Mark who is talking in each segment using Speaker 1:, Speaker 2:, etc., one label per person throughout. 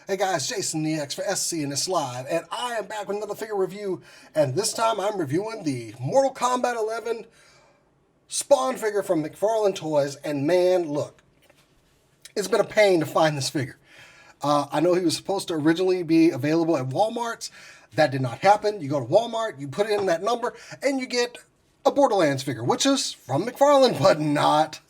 Speaker 1: Hey guys, Jason the X for SCNS Live, and I am back with another figure review, and this time I'm reviewing the Mortal Kombat 11 Spawn figure from McFarlane Toys, and man, look, it's been a pain to find this figure. I know he was supposed to originally be available at Walmart's. That did not happen. You go to Walmart, you put in that number, and you get a Borderlands figure, which is from McFarlane, but not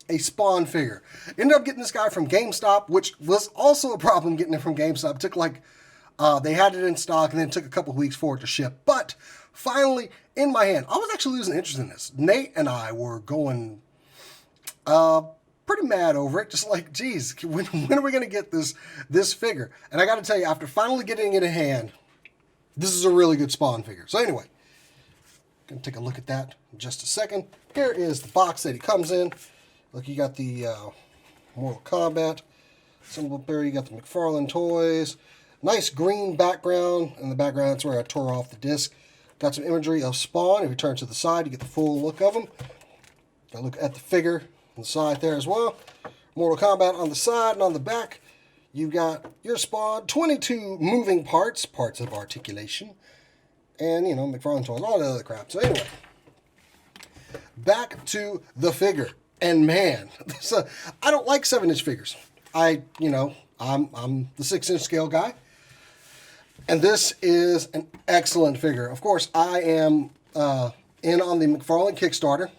Speaker 1: a Spawn figure. Ended up getting this guy from GameStop, which was also a problem getting it from GameStop. It took they had it in stock and then it took a couple weeks for it to ship. But finally, in my hand, I was actually losing interest in this. Nate and I were going pretty mad over it. Just like, geez, when are we going to get this figure? And I got to tell you, after finally getting it in hand, this is a really good Spawn figure. So anyway, going to take a look at that in just a second. Here is the box that he comes in. Look, you got the Mortal Kombat symbol up there. You got the McFarlane Toys. Nice green background. In the background, that's where I tore off the disc. Got some imagery of Spawn. If you turn to the side, you get the full look of them. Got to look at the figure on the side there as well. Mortal Kombat on the side and on the back. You've got your Spawn. 22 moving parts. Parts of articulation. And, you know, McFarlane Toys. All that other crap. So anyway, back to the figure. And man, I don't like 7-inch figures. I'm the 6-inch scale guy. And this is an excellent figure. Of course, I am in on the McFarlane Kickstarter.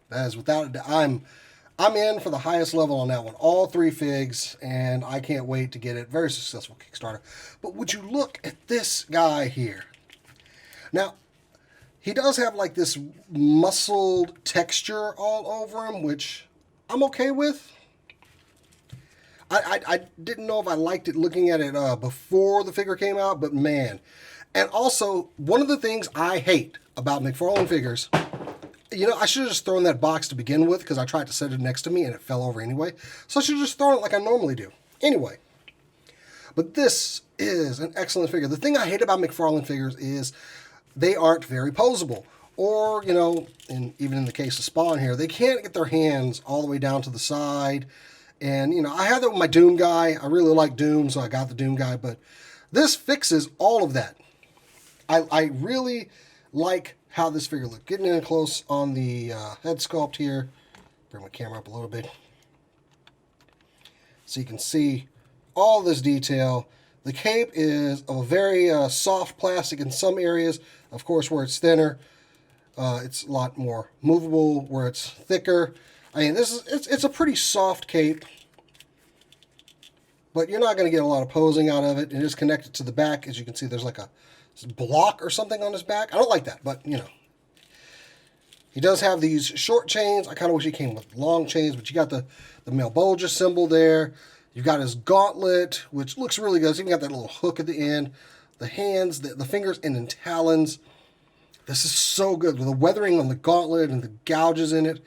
Speaker 1: That is without a doubt. I'm in for the highest level on that one. All 3 figs, and I can't wait to get it. Very successful Kickstarter. But would you look at this guy here? Now, he does have like this muscled texture all over him, which I'm okay with. I didn't know if I liked it looking at it before the figure came out, but man. And also, one of the things I hate about McFarlane figures, you know, I should have just thrown that box to begin with because I tried to set it next to me and it fell over anyway. So I should have just thrown it like I normally do. Anyway, but this is an excellent figure. The thing I hate about McFarlane figures is they aren't very posable. Or, you know, even in the case of Spawn here, they can't get their hands all the way down to the side. And, you know, I had that with my Doom guy. I really like Doom, so I got the Doom guy. But this fixes all of that. I really like how this figure looks. Getting in close on the head sculpt here. Bring my camera up a little bit. So you can see all this detail. The cape is of a very soft plastic in some areas. Of course, where it's thinner, it's a lot more movable. Where it's thicker, I mean, it's a pretty soft cape, but you're not going to get a lot of posing out of it. It is connected to the back, as you can see. There's like a block or something on his back. I don't like that, but you know, he does have these short chains. I kind of wish he came with long chains, but you got the Malbolgia symbol there. You've got his gauntlet, which looks really good. So you got that little hook at the end. The hands, the fingers, and then talons. This is so good. With the weathering on the gauntlet and the gouges in it.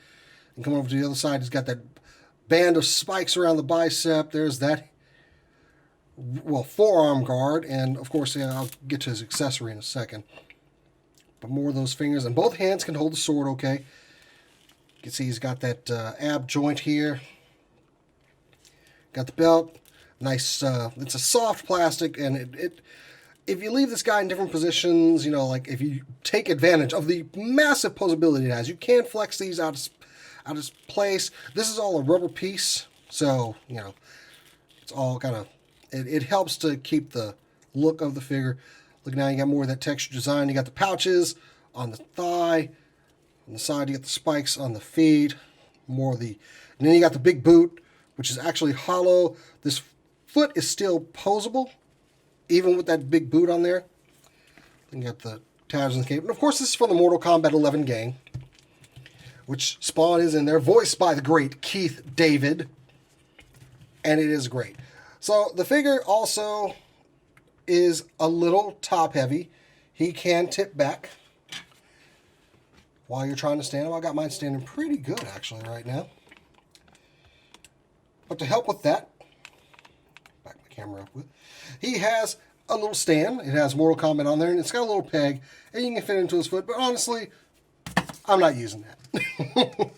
Speaker 1: And coming over to the other side, he's got that band of spikes around the bicep. There's that, well, forearm guard. And, of course, yeah, I'll get to his accessory in a second. But more of those fingers. And both hands can hold the sword okay. You can see he's got that ab joint here. Got the belt, nice, it's a soft plastic, and if you leave this guy in different positions, you know, like if you take advantage of the massive posability it has, you can flex these out of place. This is all a rubber piece, so, you know, it's all kind of, it helps to keep the look of the figure. Look, now you got more of that texture design. You got the pouches on the thigh, on the side you got the spikes on the feet, more of the, and then you got the big boot, which is actually hollow. This foot is still posable, even with that big boot on there. Then you got the tabs and the cape. And of course, this is from the Mortal Kombat 11 gang, which Spawn is in there, voiced by the great Keith David. And it is great. So the figure also is a little top heavy. He can tip back while you're trying to stand him. I got mine standing pretty good, actually, right now. But to help with that, back my camera up with, he has a little stand. It has Mortal Kombat on there, and it's got a little peg, and you can fit it into his foot. But honestly, I'm not using that.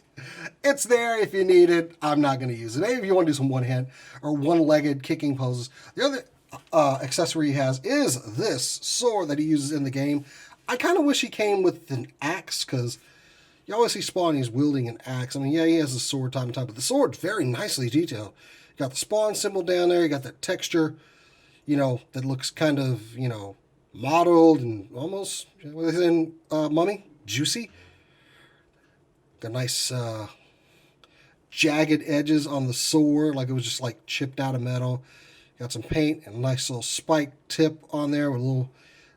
Speaker 1: It's there if you need it. I'm not going to use it. Maybe if you want to do some one-hand or one-legged kicking poses. The other accessory he has is this sword that he uses in the game. I kind of wish he came with an axe, because you always see Spawn, he's wielding an axe. I mean, yeah, he has a sword time to time, but the sword's very nicely detailed. You got the Spawn symbol down there. You got that texture, that looks kind of, modeled and almost, within Mummy, juicy. Got nice jagged edges on the sword, like it was just like chipped out of metal. Got some paint and a nice little spike tip on there with a little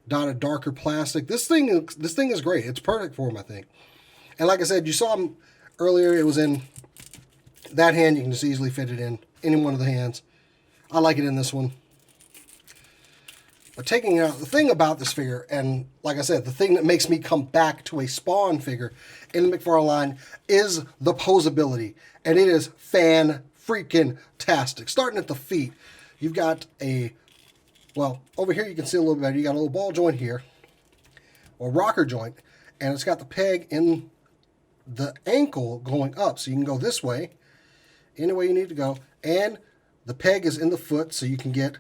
Speaker 1: dot of darker plastic. This thing is great. It's perfect for him, I think. And like I said, you saw him earlier. It was in that hand. You can just easily fit it in any one of the hands. I like it in this one. But taking it out, the thing about this figure, and like I said, the thing that makes me come back to a Spawn figure in the McFarlane line is the posability. And it is fan-freaking-tastic. Starting at the feet, you've got over here you can see a little bit better. You got a little ball joint here, or rocker joint, and it's got the peg in the ankle going up. So you can go this way, any way you need to go. And the peg is in the foot, so you can get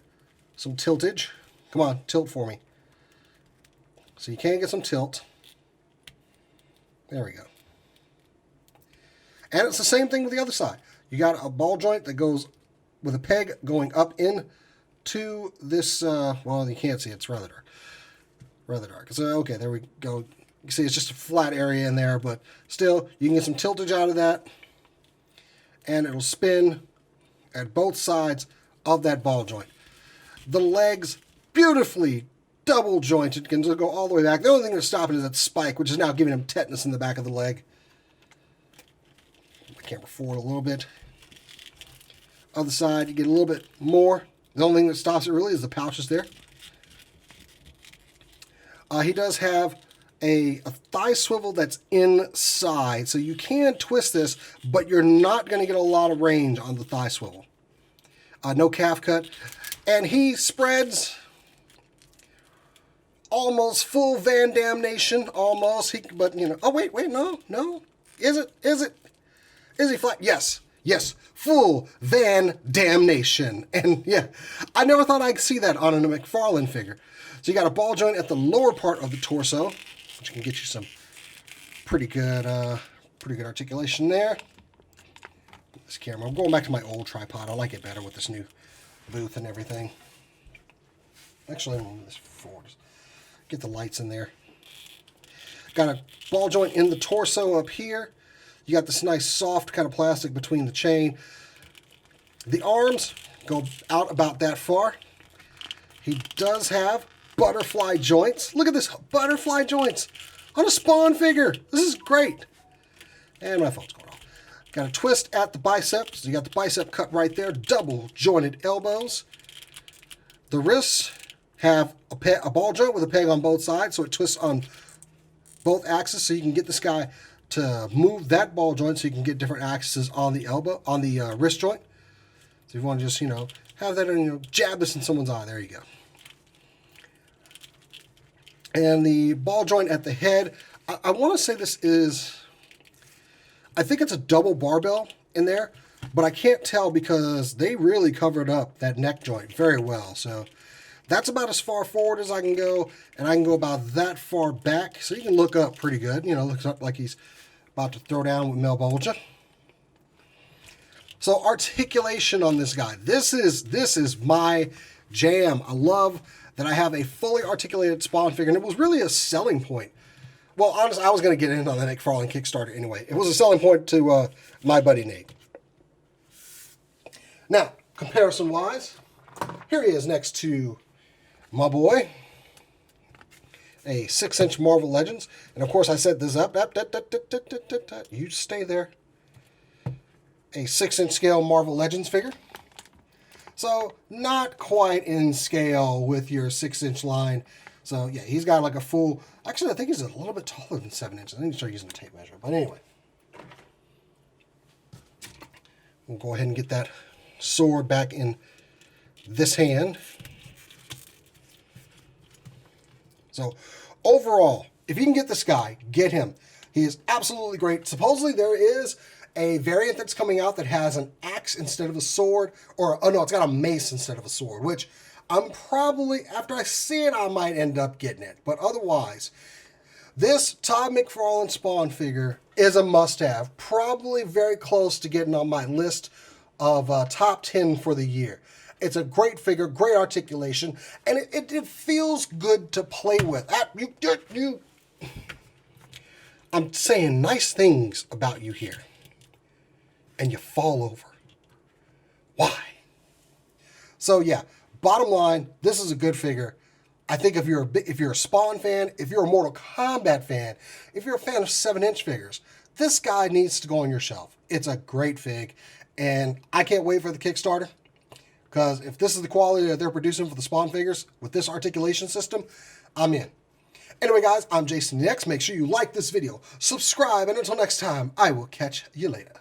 Speaker 1: some tiltage. Come on, tilt for me. So you can get some tilt. There we go. And it's the same thing with the other side. You got a ball joint that goes with a peg going up into this, well, you can't see, it's rather dark. Rather dark. So, okay, there we go. You can see it's just a flat area in there, but still, you can get some tiltage out of that. And it'll spin at both sides of that ball joint. The legs, beautifully double jointed, can go all the way back. The only thing that's stopping is that spike, which is now giving him tetanus in the back of the leg. Put my camera forward a little bit. Other side, you get a little bit more. The only thing that stops it really is the pouches there. He does have a thigh swivel that's inside, so you can twist this, but you're not going to get a lot of range on the thigh swivel. No calf cut. And he spreads almost full Van Damnation, almost. But, oh, wait, no. Is he flat? Yes, full Van Damnation. And, yeah, I never thought I'd see that on a McFarlane figure. So you got a ball joint at the lower part of the torso, which can get you some pretty good articulation there. This camera, I'm going back to my old tripod. I like it better with this new booth and everything. Actually, I'm going to move this forward. Get the lights in there. Got a ball joint in the torso up here. You got this nice soft kind of plastic between the chain. The arms go out about that far. He does have butterfly joints. Look at this, butterfly joints on a Spawn figure. This is great. And my phone's going off. Got a twist at the biceps. You got the bicep cut right there. Double jointed elbows. The wrists have a ball joint with a peg on both sides, so it twists on both axes, so you can get this guy to move that ball joint, so you can get different axes on the wrist joint. So if you want to just have that and jab this in someone's eye, there you go. And the ball joint at the head, I want to say this is, I think it's a double barbell in there, but I can't tell because they really covered up that neck joint very well. So that's about as far forward as I can go, and I can go about that far back. So you can look up pretty good. Looks up like he's about to throw down with Melbolgia. So articulation on this guy. This is my jam. I love that I have a fully articulated Spawn figure, and it was really a selling point. Well, honestly, I was going to get in on the McFarlane Kickstarter anyway. It was a selling point to my buddy Nate. Now, comparison-wise, here he is next to my boy, a 6-inch Marvel Legends. And, of course, I set this up. You stay there. A 6-inch scale Marvel Legends figure. So, not quite in scale with your 6-inch line. So, yeah, he's got like a full... Actually, I think he's a little bit taller than 7 inches. I need to start using a tape measure. But anyway. We'll go ahead and get that sword back in this hand. So, overall, if you can get this guy, get him. He is absolutely great. Supposedly, there is a variant that's coming out that has an axe instead of a sword, or, oh no, it's got a mace instead of a sword, which I'm probably, after I see it, I might end up getting it. But otherwise, this Todd McFarlane Spawn figure is a must-have. Probably very close to getting on my list of top 10 for the year. It's a great figure, great articulation, and it feels good to play with. I'm saying nice things about you here, and you fall over. Why? So yeah, bottom line, this is a good figure. I think if you're a Spawn fan, if you're a Mortal Kombat fan, if you're a fan of 7-inch figures, this guy needs to go on your shelf. It's a great fig, and I can't wait for the Kickstarter, because if this is the quality that they're producing for the Spawn figures with this articulation system, I'm in. Anyway, guys, I'm Jason the X. Make sure you like this video, subscribe, and until next time, I will catch you later.